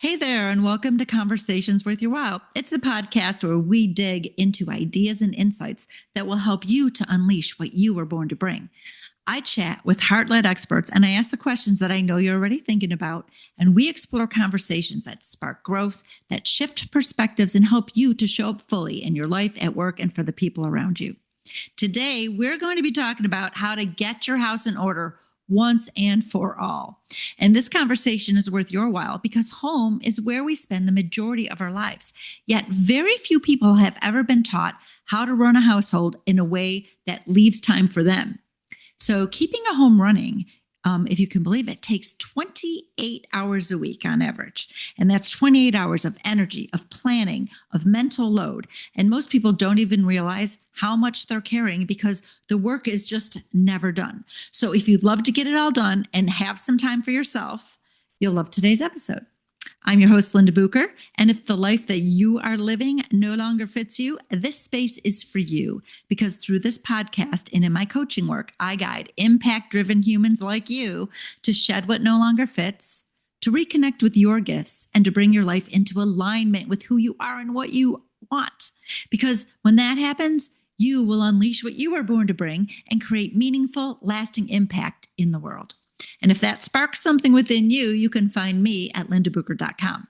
Hey there, and welcome to Conversations Worth Your While. It's the podcast where we dig into ideas and insights that will help you to unleash what you were born to bring. I chat with heart-led experts and I ask the questions that I know you're already thinking about, and we explore conversations that spark growth, that shift perspectives, and help you to show up fully in your life, at work, and for the people around you. Today, we're going to be talking about how to get your house in order once and for all. And this conversation is worth your while because home is where we spend the majority of our lives. Yet very few people have ever been taught how to run a household in a way that leaves time for them. So keeping a home running, if you can believe it, takes 28 hours a week on average. And that's 28 hours of energy, of planning, of mental load. And most people don't even realize how much they're carrying because the work is just never done. So if you'd love to get it all done and have some time for yourself, you'll love today's episode. I'm your host, Linda Bucher, and if the life that you are living no longer fits you, this space is for you, because through this podcast and in my coaching work, I guide impact-driven humans like you to shed what no longer fits, to reconnect with your gifts, and to bring your life into alignment with who you are and what you want. Because when that happens, you will unleash what you were born to bring and create meaningful, lasting impact in the world. And if that sparks something within you, you can find me at lindabucher.com.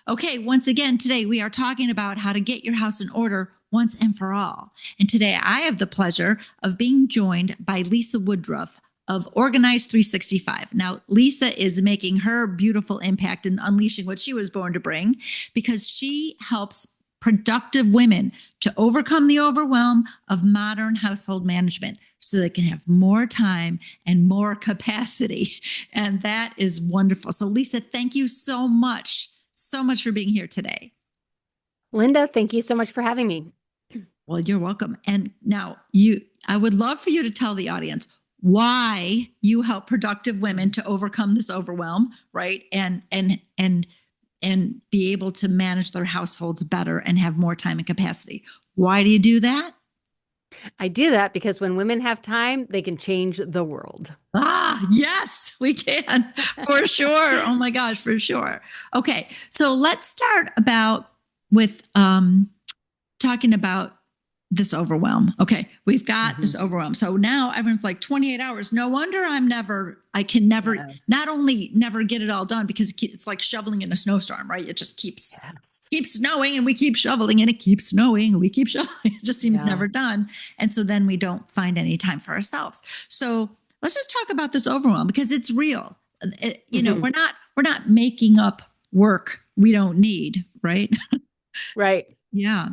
Okay, once again, today we are talking about how to get your house in order once and for all. And today I have the pleasure of being joined by Lisa Woodruff of Organize 365. Now, Lisa is making her beautiful impact and unleashing what she was born to bring because she helps productive women to overcome the overwhelm of modern household management so they can have more time and more capacity. And that is wonderful. So Lisa, thank you so much for being here today. Linda, thank you so much for having me. Well, you're welcome. And now I would love for you to tell the audience why you help productive women to overcome this overwhelm, right? And be able to manage their households better and have more time and capacity. Why do you do that? I do that because when women have time, they can change the world. Yes, we can, for sure. Oh my gosh, for sure. Okay, so let's start with talking about this overwhelm. Okay, we've got this overwhelm. So now everyone's like 28 hours. No wonder I can never, not only never get it all done because it's like shoveling in a snowstorm, right? It just keeps snowing and we keep shoveling and it keeps snowing and we keep shoveling. It just seems never done. And so then we don't find any time for ourselves. So let's just talk about this overwhelm because it's real. We're not making up work we don't need, right? Right. Yeah.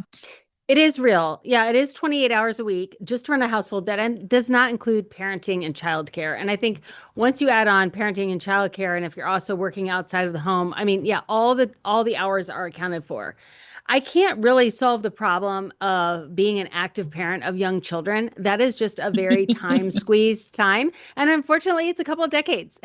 It is real. Yeah, it is 28 hours a week just to run a household that does not include parenting and childcare. And I think once you add on parenting and childcare, and if you're also working outside of the home, I mean, yeah, all the hours are accounted for. I can't really solve the problem of being an active parent of young children. That is just a very time squeezed time. And unfortunately, it's a couple of decades.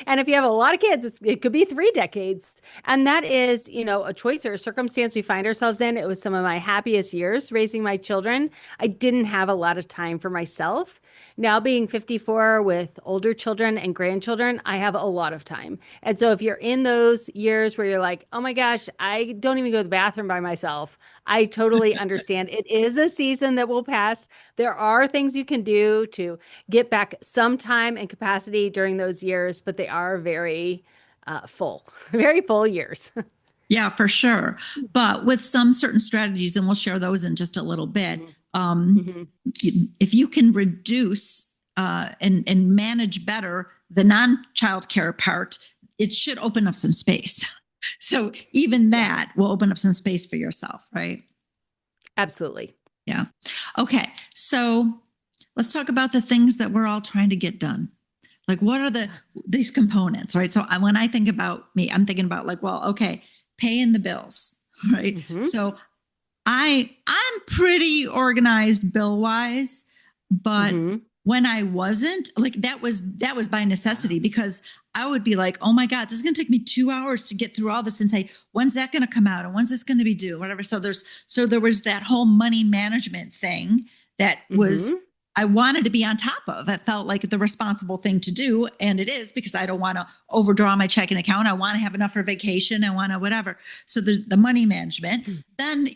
And if you have a lot of kids, it could be 3 decades. And that is, a choice or a circumstance we find ourselves in. It was some of my happiest years raising my children. I didn't have a lot of time for myself. Now being 54 with older children and grandchildren, I have a lot of time. And so if you're in those years where you're like, oh my gosh, I don't even go to the bathroom by myself, I totally understand. It is a season that will pass. There are things you can do to get back some time and capacity during those years, but they are very very full years. Yeah, for sure. But with some certain strategies, and we'll share those in just a little bit, if you can reduce and manage better the non-childcare part, it should open up some space. So even that will open up some space for yourself, right? Absolutely. Yeah. Okay. So let's talk about the things that we're all trying to get done. Like, what are these components, right? So when I think about me, I'm thinking about paying the bills, right? So I'm pretty organized bill wise, but when I wasn't, that was by necessity because I would be like, oh my God, this is going to take me 2 hours to get through all this and say, when's that going to come out? And when's this going to be due? Whatever. So there was that whole money management thing that was I wanted to be on top of. It felt like the responsible thing to do. And it is, because I don't want to overdraw my checking account. I want to have enough for vacation. I want to whatever. So there's the money management. Then,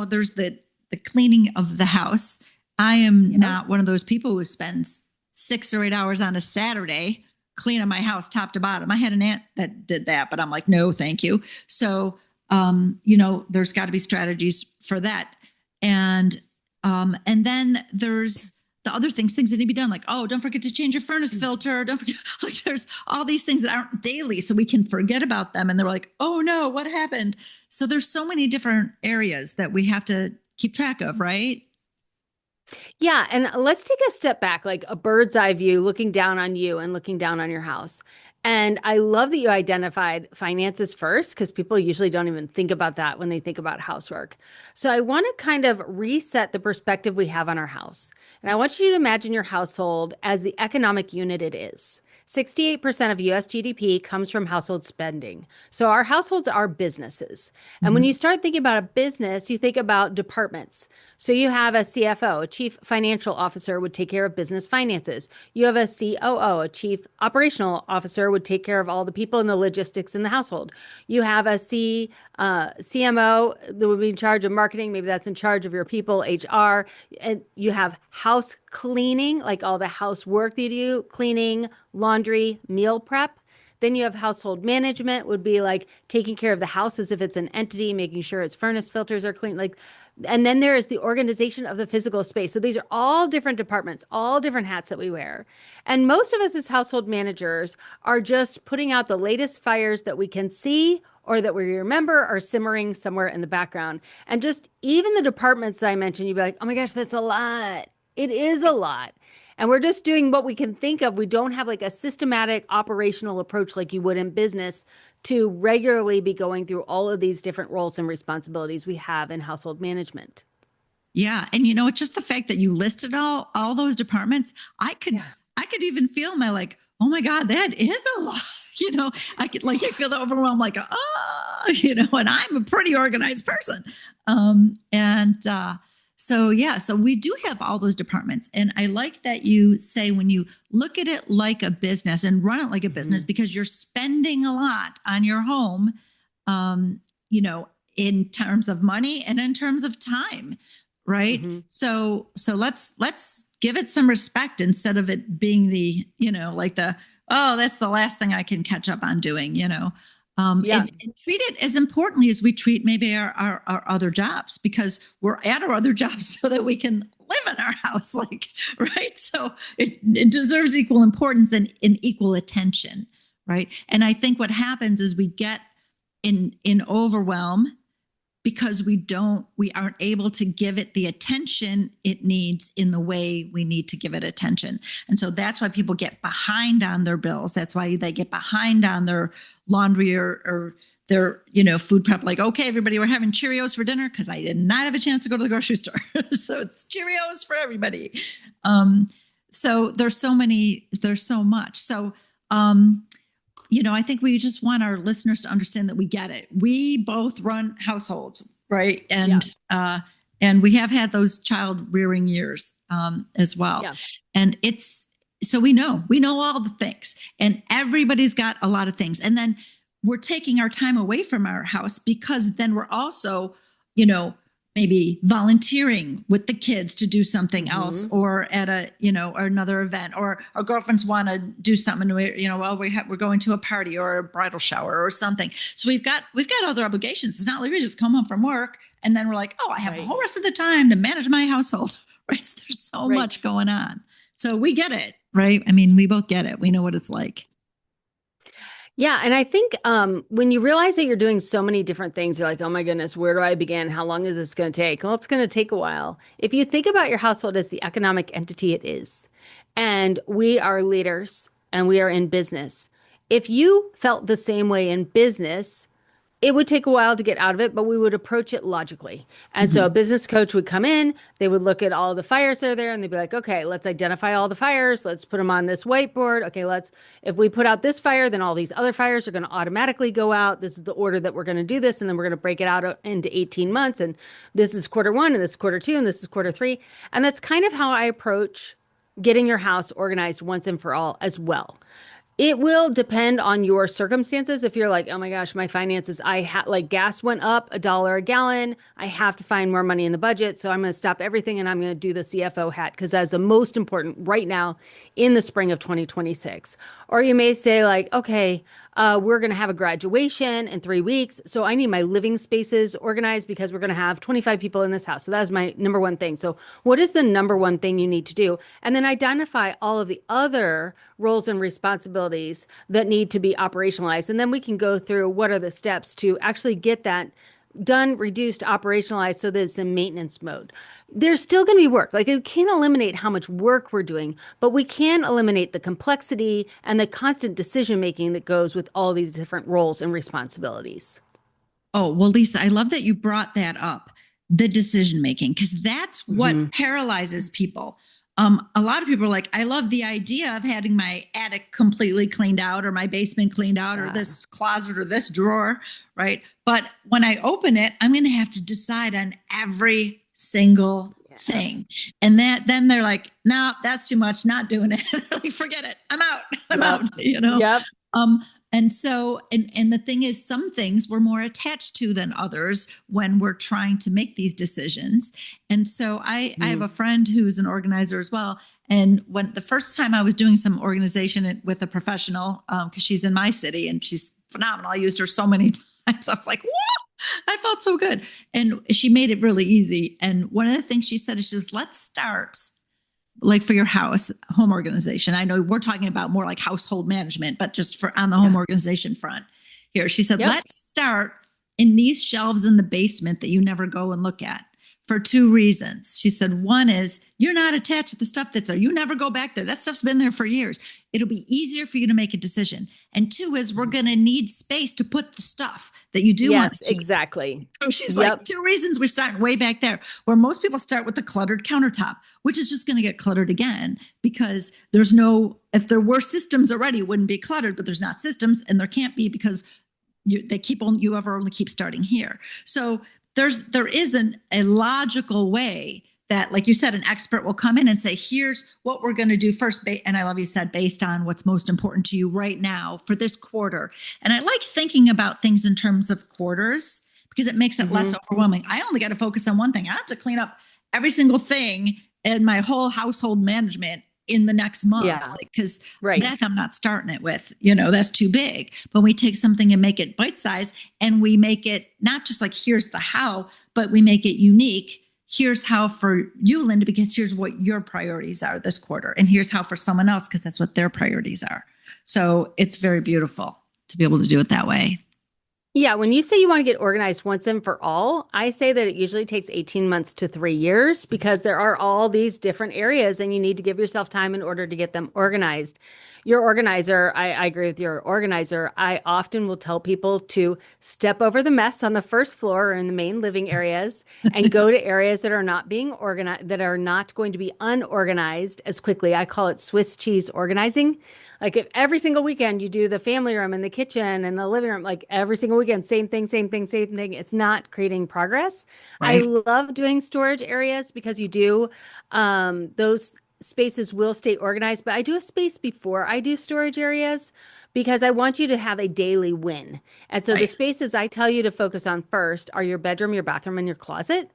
there's the cleaning of the house. I am not one of those people who spends 6 or 8 hours on a Saturday cleaning my house top to bottom. I had an aunt that did that, but I'm like, no, thank you. So, there's got to be strategies for that. And then there's the other things that need to be done. Like, oh, don't forget to change your furnace filter. Don't forget, like there's all these things that aren't daily. So we can forget about them. And they're like, oh no, what happened? So there's so many different areas that we have to keep track of, right? Yeah, and let's take a step back, like a bird's eye view, looking down on you and looking down on your house. And I love that you identified finances first, because people usually don't even think about that when they think about housework. So I want to kind of reset the perspective we have on our house. And I want you to imagine your household as the economic unit it is. 68% of US GDP comes from household spending. So our households are businesses. And when you start thinking about a business, you think about departments. So you have a CFO, a chief financial officer, would take care of business finances. You have a COO, a chief operational officer, would take care of all the people and the logistics in the household. You have a CMO that would be in charge of marketing. Maybe that's in charge of your people, HR. And you have house cleaning, like all the housework that you do, cleaning, laundry, meal prep. Then you have household management, would be like taking care of the house as if it's an entity, making sure its furnace filters are clean. And then there is the organization of the physical space. So these are all different departments, all different hats that we wear. And most of us as household managers are just putting out the latest fires that we can see or that we remember are simmering somewhere in the background. And just even the departments that I mentioned, you'd be like, oh my gosh, that's a lot. It is a lot. And we're just doing what we can think of. We don't have like a systematic operational approach like you would in business to regularly be going through all of these different roles and responsibilities we have in household management. Yeah. And it's just the fact that you listed all those departments. I could even feel my like, oh my God, that is a lot. I could I feel the overwhelm, like, and I'm a pretty organized person. So we do have all those departments. And I like that you say when you look at it like a business and run it like a business, because you're spending a lot on your home, in terms of money and in terms of time. Right. So let's give it some respect instead of it being the, oh, that's the last thing I can catch up on doing, and treat it as importantly as we treat maybe our other jobs, because we're at our other jobs so that we can live in our house, right? So it deserves equal importance and equal attention, right? And I think what happens is we get in overwhelm because we aren't able to give it the attention it needs in the way we need to give it attention. And so that's why people get behind on their bills. That's why they get behind on their laundry or their, food prep. Like, okay, everybody, we're having Cheerios for dinner because I did not have a chance to go to the grocery store. So it's Cheerios for everybody. So there's so much. So, I think we just want our listeners to understand that we get it. We both run households, right? And we have had those child rearing years as well. Yeah. And so we know all the things, and everybody's got a lot of things. And then we're taking our time away from our house because then we're also, maybe volunteering with the kids to do something else, or at or another event, or our girlfriends want to do something. We're going to a party or a bridal shower or something. So we've got other obligations. It's not like we just come home from work and then we're like, oh, I have the whole rest of the time to manage my household. Right? So there's so much going on. So we get it, right? I mean, we both get it. We know what it's like. Yeah. And I think when you realize that you're doing so many different things, you're like, oh my goodness, where do I begin? How long is this going to take? Well, it's going to take a while. If you think about your household as the economic entity it is, and we are leaders and we are in business, if you felt the same way in business, it would take a while to get out of it, but we would approach it logically. And so a business coach would come in, they would look at all the fires that are there, and they'd be like, okay, let's identify all the fires. Let's put them on this whiteboard. Okay, if we put out this fire, then all these other fires are going to automatically go out. This is the order that we're going to do this. And then we're going to break it out into 18 months. And this is quarter one, and this is quarter two, and this is quarter three. And that's kind of how I approach getting your house organized once and for all as well. It will depend on your circumstances. If you're like, oh my gosh, my finances, like gas went up $1 a gallon. I have to find more money in the budget. So I'm going to stop everything and I'm going to do the CFO hat because that's the most important right now in the spring of 2026. Or you may say like, okay, we're going to have a graduation in 3 weeks. So I need my living spaces organized because we're going to have 25 people in this house. So that's my number one thing. So what is the number one thing you need to do? And then identify all of the other roles and responsibilities that need to be operationalized. And then we can go through what are the steps to actually get that done, reduced, operationalized so that it's in maintenance mode. There's still going to be work. Like, we can't eliminate how much work we're doing, but we can eliminate the complexity and the constant decision making that goes with all these different roles and responsibilities. Oh, well, Lisa, I love that you brought that up, the decision making, because that's what paralyzes people. A lot of people are like, I love the idea of having my attic completely cleaned out or my basement cleaned out or this closet or this drawer, right? But when I open it, I'm going to have to decide on every single thing. And then they're like, no, that's too much, not doing it. Like, forget it. I'm out. I'm out, you know? Yep. And so, and the thing is, some things we're more attached to than others when we're trying to make these decisions. And so I have a friend who's an organizer as well. And when the first time I was doing some organization with a professional, because she's in my city and she's phenomenal. I used her so many times. I was like, whoa, I felt so good. And she made it really easy. And one of the things she said is, she was, let's start like for your house, home organization. I know we're talking about more like household management, but just for on the home organization front here. She said, let's start in these shelves in the basement that you never go and look at for two reasons. She said, one is you're not attached to the stuff that's there. You never go back there. That stuff's been there for years. It'll be easier for you to make a decision. And two is we're going to need space to put the stuff that you do want to keep. Exactly. So she's like, two reasons we're starting way back there, where most people start with the cluttered countertop, which is just going to get cluttered again because there's no, if there were systems already, it wouldn't be cluttered, but there's not systems and there can't be because you ever only keep starting here. So there isn't a logical way that, like you said, an expert will come in and say, here's what we're going to do first. And I love you said, based on what's most important to you right now for this quarter. And I like thinking about things in terms of quarters because it makes it less overwhelming. I only got to focus on one thing. I have to clean up every single thing in my whole household management in the next month, because that I'm not starting it with, that's too big. But we take something and make it bite-sized, and we make it not just like, here's the how, but we make it unique. Here's how for you, Linda, because here's what your priorities are this quarter. And here's how for someone else, because that's what their priorities are. So it's very beautiful to be able to do it that way. Yeah, when you say you want to get organized once and for all, I say that it usually takes 18 months to 3 years because there are all these different areas and you need to give yourself time in order to get them organized. Your organizer, I agree with your organizer. I often will tell people to step over the mess on the first floor or in the main living areas and go to areas that are not being organized, that are not going to be unorganized as quickly. I call it Swiss cheese organizing. Like, if every single weekend you do the family room and the kitchen and the living room, like every single weekend, same thing, it's not creating progress. Right. I love doing storage areas because you do, those spaces will stay organized, but I do a space before I do storage areas because I want you to have a daily win. And so the spaces I tell you to focus on first are your bedroom, your bathroom, and your closet.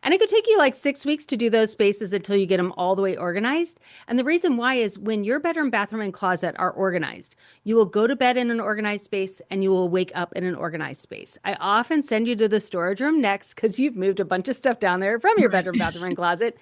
And it could take you like 6 weeks to do those spaces until you get them all the way organized. And the reason why is when your bedroom, bathroom, and closet are organized, you will go to bed in an organized space and you will wake up in an organized space. I often send you to the storage room next because you've moved a bunch of stuff down there from your bedroom, bathroom, and closet.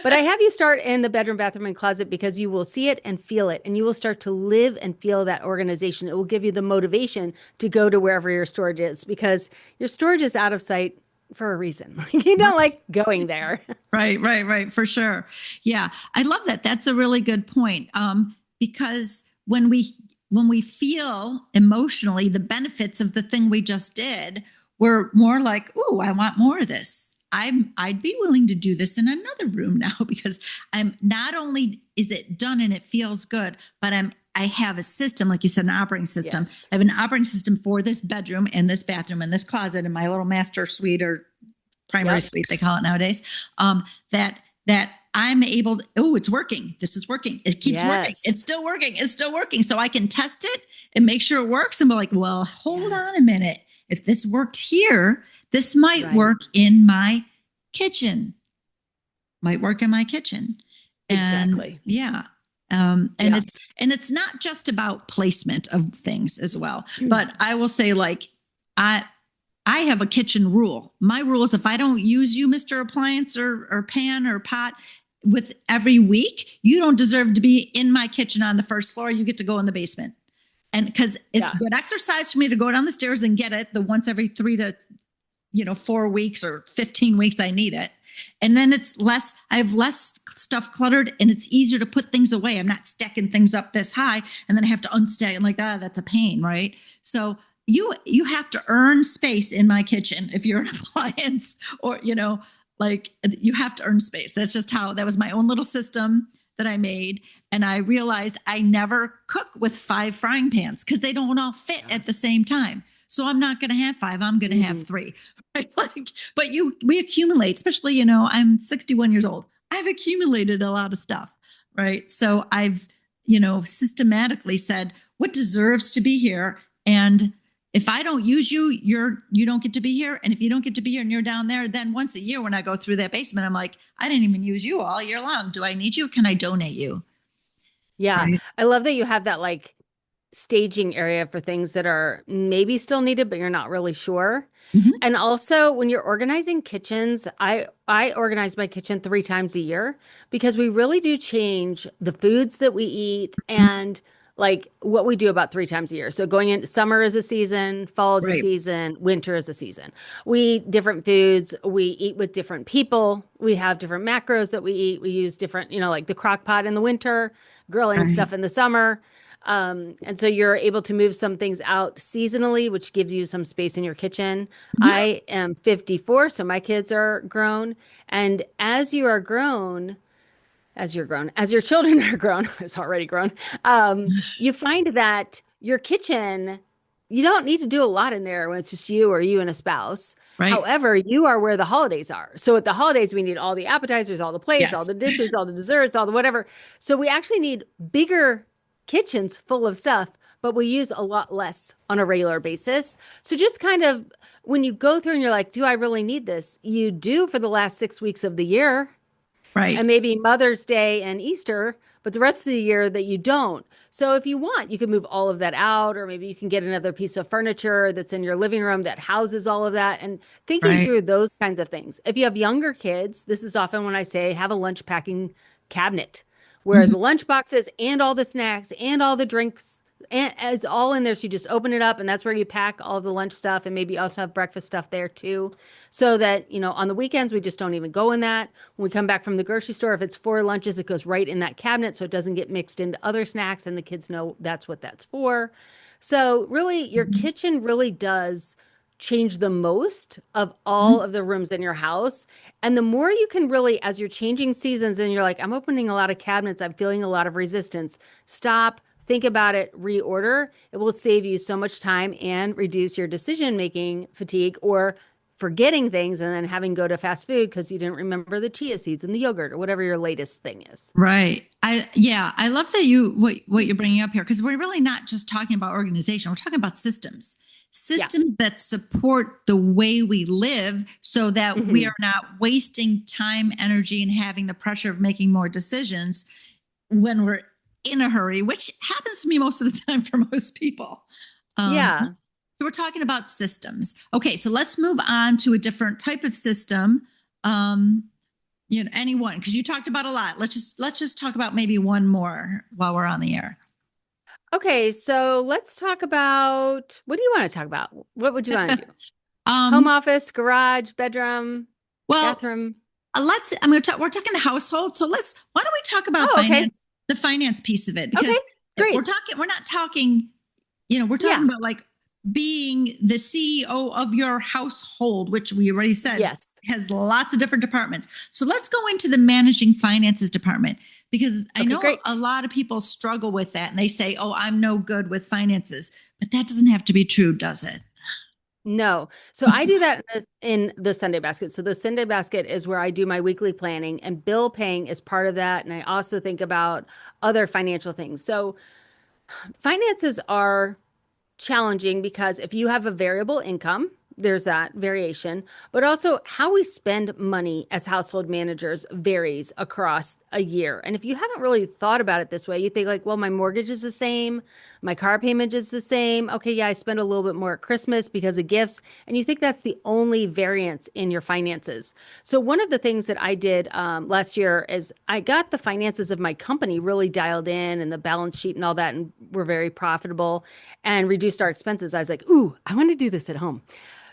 But I have you start in the bedroom, bathroom, and closet because you will see it and feel it, and you will start to live and feel that organization. It will give you the motivation to go to wherever your storage is because your storage is out of sight for a reason. You don't like going there. Right. For sure. Yeah. I love that. That's a really good point. Because when we feel emotionally the benefits of the thing we just did, we're more like, ooh, I want more of this. I'd be willing to do this in another room now because I'm not only is it done and it feels good, but I have a system, like you said, an operating system. Yes. I have an operating system for this bedroom and this bathroom and this closet and my little master suite or primary suite, they call it nowadays. That I'm able to, oh, it's working. This is working. It keeps working. Yes. It's still working. It's still working. So I can test it and make sure it works and be like, well, hold on a minute. If this worked here, this might work in my kitchen. Might work in my kitchen. And exactly. yeah. It's not just about placement of things as well. But I will say, like, I have a kitchen rule. My rule is if I don't use you, Mr. Appliance or pan or pot with every week, you don't deserve to be in my kitchen on the first floor. You get to go in the basement. And because it's good exercise for me to go down the stairs and get it the once every 3 to 4 weeks or 15 weeks I need it. And then I have less stuff cluttered and it's easier to put things away. I'm not stacking things up this high and then I have to unstack and that's a pain, right? So you have to earn space in my kitchen if you're an appliance or, you have to earn space. That's just that was my own little system that I made. And I realized I never cook with 5 frying pans because they don't all fit at the same time. So I'm not going to have 5. I'm going to have 3. Right? But we accumulate, especially, I'm 61 years old. I've accumulated a lot of stuff. Right. So I've, systematically said what deserves to be here. And if I don't use you, you don't get to be here. And if you don't get to be here and you're down there, then once a year when I go through that basement, I'm like, I didn't even use you all year long. Do I need you? Can I donate you? Yeah. Right? I love that you have that staging area for things that are maybe still needed, but you're not really sure. Mm-hmm. And also when you're organizing kitchens, I organize my kitchen 3 times a year because we really do change the foods that we eat and what we do about 3 times a year. So going into summer is a season, fall is a season, winter is a season. We eat different foods. We eat with different people. We have different macros that we eat. We use different, like the crock pot in the winter, grilling stuff in the summer. And so you're able to move some things out seasonally, which gives you some space in your kitchen. Yeah. I am 54, so my kids are grown. And as your children are grown, it's already grown, you find that your kitchen, you don't need to do a lot in there when it's just you or you and a spouse. Right. However, you are where the holidays are. So at the holidays, we need all the appetizers, all the plates, all the dishes, all the desserts, all the whatever. So we actually need bigger kitchens full of stuff, but we use a lot less on a regular basis. So just kind of when you go through and you're like, do I really need this? You do for the last 6 weeks of the year. Right. And maybe Mother's Day and Easter, but the rest of the year that you don't. So if you want, you can move all of that out, or maybe you can get another piece of furniture that's in your living room that houses all of that, and thinking through those kinds of things. If you have younger kids, this is often when I say have a lunch packing cabinet where the lunch boxes and all the snacks and all the drinks and is all in there. So you just open it up and that's where you pack all the lunch stuff, and maybe also have breakfast stuff there too. So that, on the weekends, we just don't even go in that. When we come back from the grocery store, if it's 4 lunches, it goes right in that cabinet. So it doesn't get mixed into other snacks and the kids know that's what that's for. So really your kitchen really does change the most of all of the rooms in your house. And the more you can really, as you're changing seasons and you're like, I'm opening a lot of cabinets, I'm feeling a lot of resistance, stop, think about it, reorder. It will save you so much time and reduce your decision-making fatigue or forgetting things and then having to go to fast food because you didn't remember the chia seeds and the yogurt or whatever your latest thing is. Right. I love that what you're bringing up here, because we're really not just talking about organization. We're talking about systems that support the way we live so that we are not wasting time, energy, and having the pressure of making more decisions when we're in a hurry, which happens to me most of the time for most people. So we're talking about systems. Okay, so let's move on to a different type of system. Anyone, because you talked about a lot. Let's just talk about maybe one more while we're on the air. Okay, so let's talk about, what do you want to talk about? What would you want to do? Home office, garage, bedroom, bathroom. We're talking household. So why don't we talk about finance? The finance piece of it, because we're not talking, we're talking about being the CEO of your household, which we already said has lots of different departments. So let's go into the managing finances department, because I know a lot of people struggle with that and they say, oh, I'm no good with finances, but that doesn't have to be true, does it? No. So I do that in the Sunday basket. So the Sunday basket is where I do my weekly planning, and bill paying is part of that. And I also think about other financial things. So finances are challenging because if you have a variable income, there's that variation, but also how we spend money as household managers varies across a year. And if you haven't really thought about it this way, you think like, well, my mortgage is the same, my car payment is the same. Okay, yeah, I spend a little bit more at Christmas because of gifts. And you think that's the only variance in your finances. So one of the things that I did last year is I got the finances of my company really dialed in and the balance sheet and all that, and we're very profitable and reduced our expenses. I was like, ooh, I want to do this at home.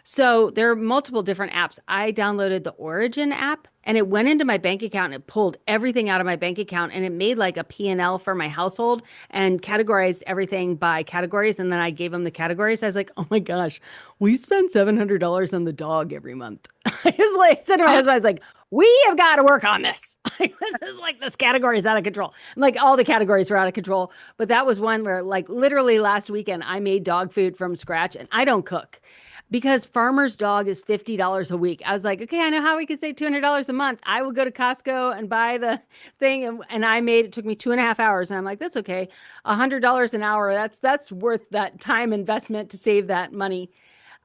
So there are multiple different apps. I downloaded the Origin app and it went into my bank account and it pulled everything out of my bank account and it made like a P&L for my household and categorized everything by categories. And then I gave them the categories. I was like, oh my gosh, we spend $700 on the dog every month. I said to my husband, I was like, we have got to work on this. This is like this category is out of control. And like all the categories were out of control. But that was one where like literally last weekend I made dog food from scratch and I don't cook because Farmer's Dog is $50 a week. I was like, okay, I know how we can save $200 a month. I will go to Costco and buy the thing. And I made it took me 2.5 hours. And I'm like, that's okay. $100 an hour. That's worth that time investment to save that money.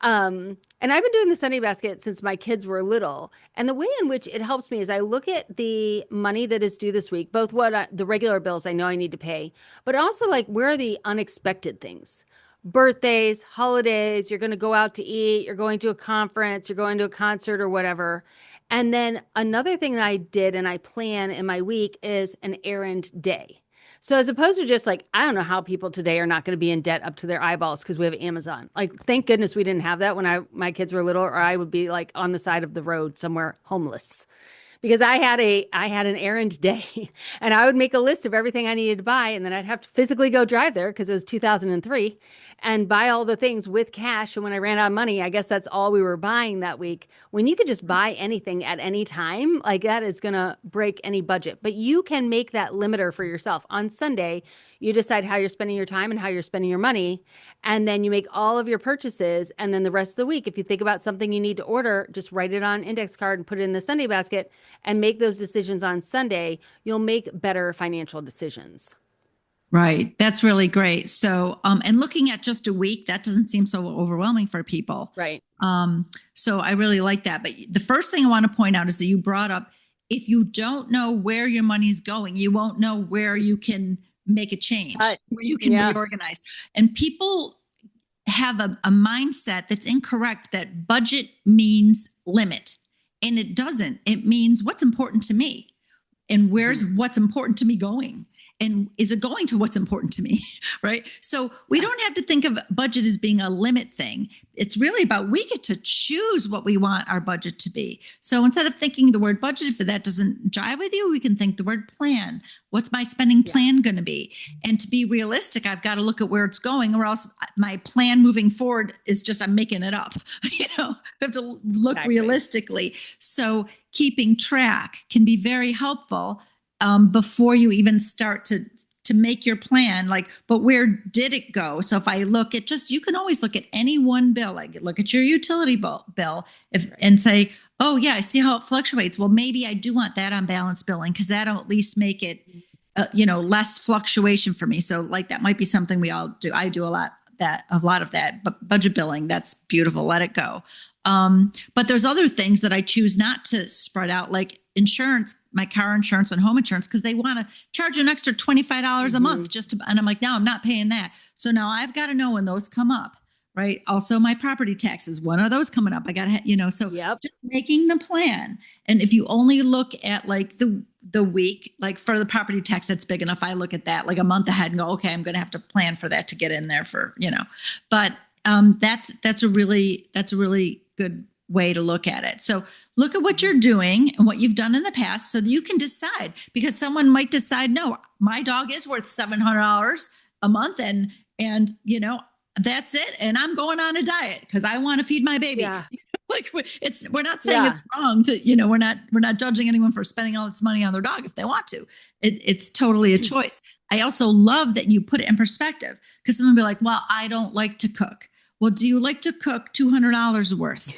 And I've been doing the Sunday basket since my kids were little. And the way in which it helps me is I look at the money that is due this week, both the regular bills I know I need to pay, but also like where are the unexpected things? Birthdays, holidays, you're going to go out to eat, you're going to a conference, you're going to a concert or whatever. And then another thing that I did and I plan in my week is an errand day. So as opposed to just like, I don't know how people today are not going to be in debt up to their eyeballs because we have Amazon. Like, thank goodness we didn't have that when my kids were little, or I would be like on the side of the road somewhere homeless because I had an errand day and I would make a list of everything I needed to buy and then I'd have to physically go drive there because it was 2003 and buy all the things with cash. And when I ran out of money, I guess that's all we were buying that week. When you could just buy anything at any time, like that is going to break any budget. But you can make that limiter for yourself. On Sunday, you decide how you're spending your time and how you're spending your money. And then you make all of your purchases. And then the rest of the week, if you think about something you need to order, just write it on an index card and put it in the Sunday basket and make those decisions on Sunday. You'll make better financial decisions. Right. That's really great. So, and looking at just a week, that doesn't seem so overwhelming for people. Right. So I really like that. But the first thing I want to point out is that you brought up, if you don't know where your money's going, you won't know where you can make a change, where you can reorganize. And people have a mindset that's incorrect, that budget means limit. And it doesn't. It means what's important to me and where's what's important to me going. And is it going to what's important to me? Right. So we don't have to think of budget as being a limit thing. It's really about we get to choose what we want our budget to be. So instead of thinking the word budget, if that doesn't jive with you, we can think the word plan. What's my spending plan going to be? And to be realistic, I've got to look at where it's going, or else my plan moving forward is just I'm making it up. I have to look realistically. So keeping track can be very helpful before you even start to make your plan. Like, but where did it go? So if I look at you can always look at any one bill, like look at your utility bill and say, oh yeah, I see how it fluctuates. Well, maybe I do want that on balance billing because that'll at least make it, less fluctuation for me. So like that might be something we all do. I do a lot of that, but budget billing, that's beautiful. Let it go. But there's other things that I choose not to spread out, like insurance, my car insurance and home insurance, because they want to charge an extra $25 a month and I'm like, no, I'm not paying that. So now I've got to know when those come up, right? Also my property taxes, when are those coming up? I got to, so just making the plan. And if you only look at like the week, like for the property tax, that's big enough. I look at that like a month ahead and go, okay, I'm going to have to plan for that to get in there for, but that's a really good way to look at it. So look at what you're doing and what you've done in the past so that you can decide, because someone might decide, no, my dog is worth $700 a month and that's it. And I'm going on a diet because I want to feed my baby. Yeah. Like we're not saying it's wrong to, we're not judging anyone for spending all this money on their dog if they want to. It's totally a choice. I also love that you put it in perspective, because someone will be like, well, I don't like to cook. Well, do you like to cook $200 worth?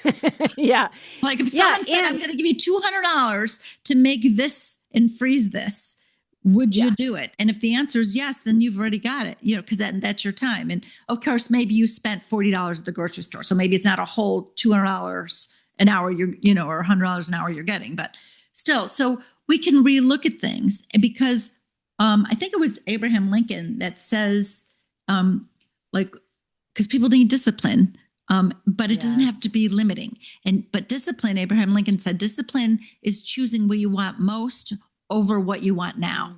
Yeah. Like if Yeah. someone said, I'm And going to give you $200 to make this and freeze this, would you yeah. do it? And if the answer is yes, then you've already got it, because that's your time. And of course, maybe you spent $40 at the grocery store. So maybe it's not a whole $200 an hour or $100 an hour you're getting, but still, so we can relook at things because I think it was Abraham Lincoln that says, like, because people need discipline, but it doesn't have to be limiting. But discipline, Abraham Lincoln said, discipline is choosing what you want most over what you want now.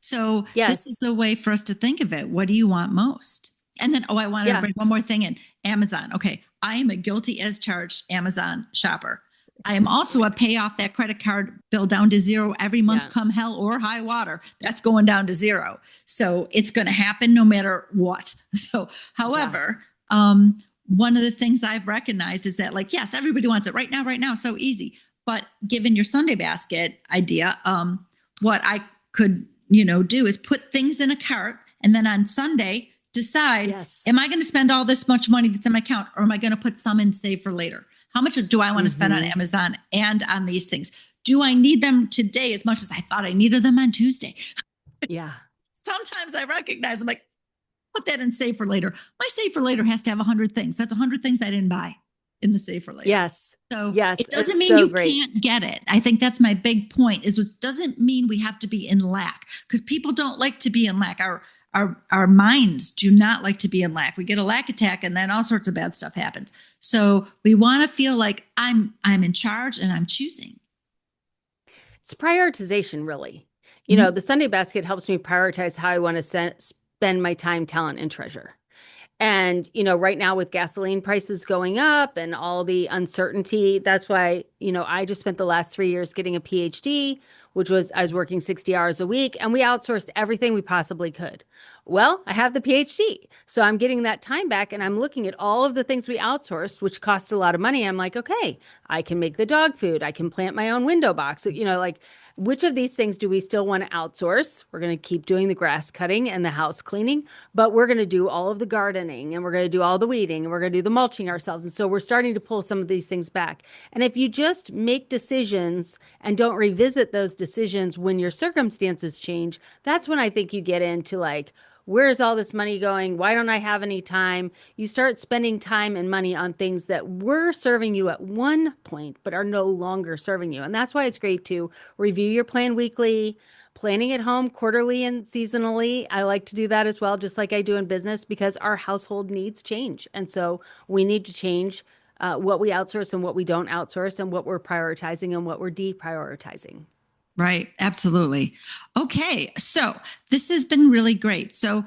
So this is a way for us to think of it. What do you want most? And then, I wanted to bring one more thing in. Amazon. Okay, I am a guilty as charged Amazon shopper. I am also a pay off that credit card bill down to zero every month, come hell or high water. That's going down to zero. So it's going to happen no matter what. So, however, one of the things I've recognized is that, like, yes, everybody wants it right now, so easy. But given your Sunday basket idea, what I could, do is put things in a cart and then on Sunday decide, am I going to spend all this much money that's in my account, or am I going to put some in save for later? How much do I want to spend on Amazon and on these things? Do I need them today as much as I thought I needed them on Tuesday? Yeah. Sometimes I recognize, I'm like, put that in save for later. My save for later has to have 100 things. That's 100 things I didn't buy in the save for later. Yes. So it doesn't mean you can't get it. I think that's my big point, is it doesn't mean we have to be in lack, because people don't like to be in lack. Our minds do not like to be in lack. We get a lack attack and then all sorts of bad stuff happens. So we want to feel like I'm in charge and I'm choosing. It's prioritization, really. The Sunday basket helps me prioritize how I want to spend my time, talent, and treasure. And, right now with gasoline prices going up and all the uncertainty, that's why, I just spent the last 3 years getting a PhD, which was, I was working 60 hours a week, and we outsourced everything we possibly could. Well, I have the PhD. So I'm getting that time back, and I'm looking at all of the things we outsourced, which cost a lot of money. I'm like, okay, I can make the dog food. I can plant my own window box. Like, which of these things do we still want to outsource? We're going to keep doing the grass cutting and the house cleaning, but we're going to do all of the gardening, and we're going to do all the weeding, and we're going to do the mulching ourselves. And so we're starting to pull some of these things back. And if you just make decisions and don't revisit those decisions when your circumstances change, that's when I think you get into, like, where's all this money going? Why don't I have any time? You start spending time and money on things that were serving you at one point, but are no longer serving you. And that's why it's great to review your plan weekly, planning at home quarterly and seasonally. I like to do that as well, just like I do in business, because our household needs change. And so we need to change what we outsource and what we don't outsource, and what we're prioritizing and what we're deprioritizing. Right. Absolutely. Okay. So this has been really great. So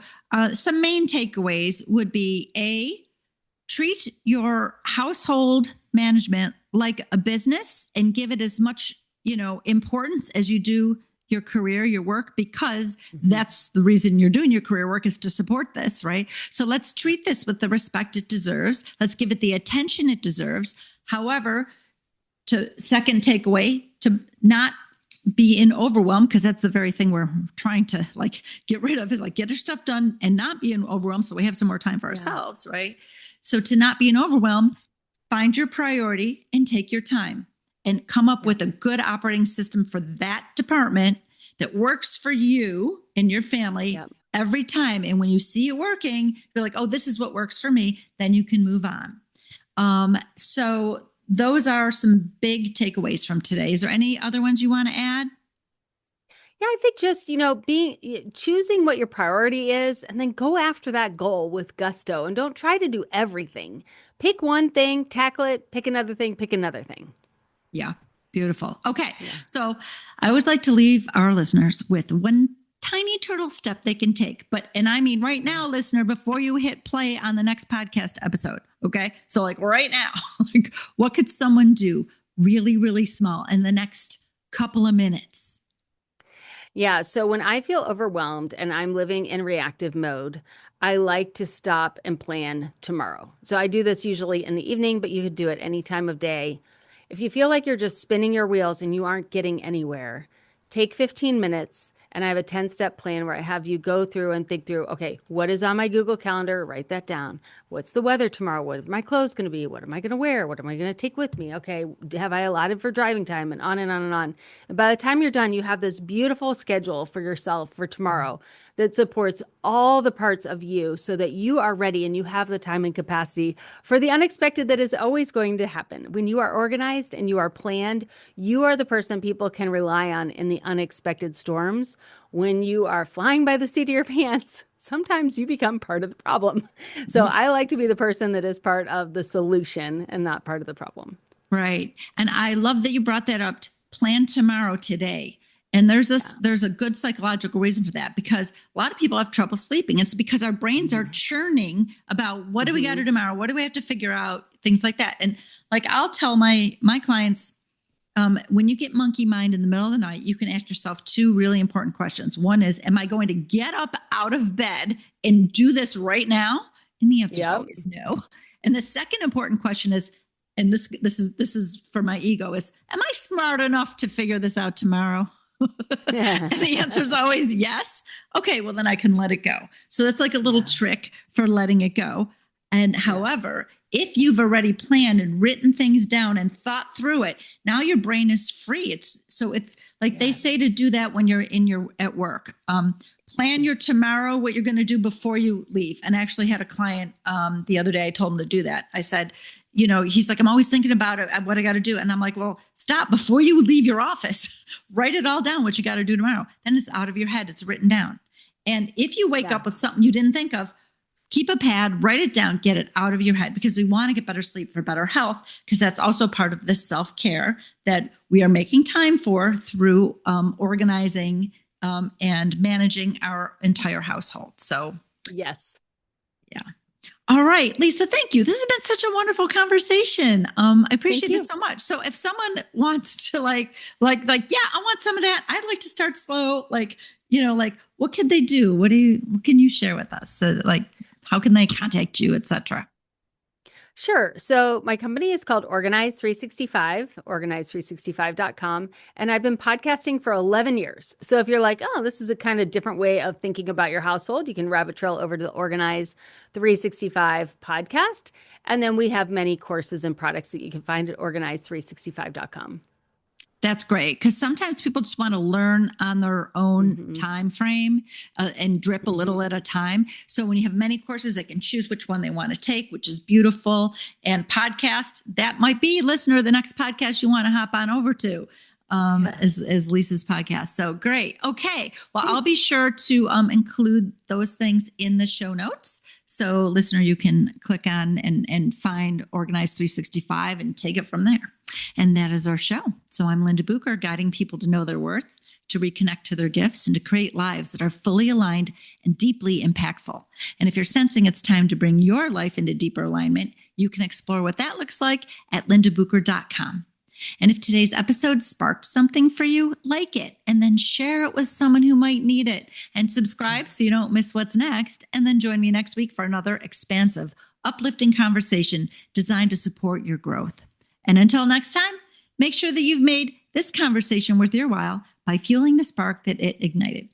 some main takeaways would be: treat your household management like a business and give it as much, importance as you do your career, your work, because that's the reason you're doing your career work, is to support this, right? So let's treat this with the respect it deserves. Let's give it the attention it deserves. However, second takeaway, to not be in overwhelm, because that's the very thing we're trying to, like, get rid of, is like, get our stuff done and not be in overwhelm, so we have some more time for ourselves, right? So to not be in overwhelm, find your priority and take your time and come up with a good operating system for that department that works for you and your family every time. And when you see it working, you're like, oh, this is what works for me. Then you can move on. So those are some big takeaways from today. Is there any other ones you want to add? Yeah, I think just, choosing what your priority is, and then go after that goal with gusto, and don't try to do everything. Pick one thing, tackle it, pick another thing, pick another thing. Yeah. Beautiful. Okay. Yeah. So I always like to leave our listeners with one tiny turtle step they can take. And I mean, right now, listener, before you hit play on the next podcast episode. Okay. So, like, right now, like, what could someone do really, really small in the next couple of minutes? Yeah. So when I feel overwhelmed and I'm living in reactive mode, I like to stop and plan tomorrow. So I do this usually in the evening, but you could do it any time of day. If you feel like you're just spinning your wheels and you aren't getting anywhere, take 15 minutes And I have a 10-step plan where I have you go through and think through, okay, what is on my Google Calendar? Write that down. What's the weather tomorrow? What are my clothes going to be? What am I going to wear? What am I going to take with me? Okay, have I allotted for driving time? And on and on and on. And by the time you're done, you have this beautiful schedule for yourself for tomorrow that supports all the parts of you so that you are ready and you have the time and capacity for the unexpected that is always going to happen. When you are organized and you are planned, you are the person people can rely on in the unexpected storms. When you are flying by the seat of your pants, sometimes you become part of the problem. So I like to be the person that is part of the solution and not part of the problem. Right. And I love that you brought that up. Plan tomorrow today. And there's a good psychological reason for that, because a lot of people have trouble sleeping. It's because our brains are churning about what do we got to do tomorrow? What do we have to figure out? Things like that. And like, I'll tell my clients, when you get monkey mind in the middle of the night, you can ask yourself two really important questions. One is, am I going to get up out of bed and do this right now? And the answer is always no. And the second important question is, and this is for my ego, is, am I smart enough to figure this out tomorrow? And the answer is always yes. Okay, well, then I can let it go. So that's like a little trick for letting it go. And however, if you've already planned and written things down and thought through it, now your brain is free. It's like they say to do that when you're at work. Plan your tomorrow, what you're going to do before you leave. And I actually had a client the other day, I told him to do that. I said, he's like, I'm always thinking about it, what I got to do. And I'm like, well, stop before you leave your office, write it all down, what you got to do tomorrow. Then it's out of your head. It's written down. And if you wake up with something you didn't think of, keep a pad, write it down, get it out of your head, because we want to get better sleep for better health, because that's also part of the self-care that we are making time for through organizing and managing our entire household. So, yes. Yeah. All right, Lisa, thank you. This has been such a wonderful conversation. I appreciate it so much. So if someone wants to like, yeah, I want some of that. I'd like to start slow. Like, what can they do? What can you share with us? So how can they contact you, etc.? Sure. So my company is called Organize 365, organize365.com. And I've been podcasting for 11 years. So if you're like, oh, this is a kind of different way of thinking about your household, you can rabbit trail over to the Organize 365 podcast. And then we have many courses and products that you can find at organize365.com. That's great, because sometimes people just want to learn on their own time frame and drip a little at a time. So when you have many courses, they can choose which one they want to take, which is beautiful. And podcast, that might be, listener, the next podcast you want to hop on over to is Lisa's podcast. So great. Okay. Well, I'll be sure to include those things in the show notes. So listener, you can click on and find Organize 365 and take it from there. And that is our show. So I'm Linda Bucher, guiding people to know their worth, to reconnect to their gifts, and to create lives that are fully aligned and deeply impactful. And if you're sensing it's time to bring your life into deeper alignment, you can explore what that looks like at lindabucher.com. And if today's episode sparked something for you, like it, and then share it with someone who might need it, and subscribe so you don't miss what's next. And then join me next week for another expansive, uplifting conversation designed to support your growth. And until next time, make sure that you've made this conversation worth your while by fueling the spark that it ignited.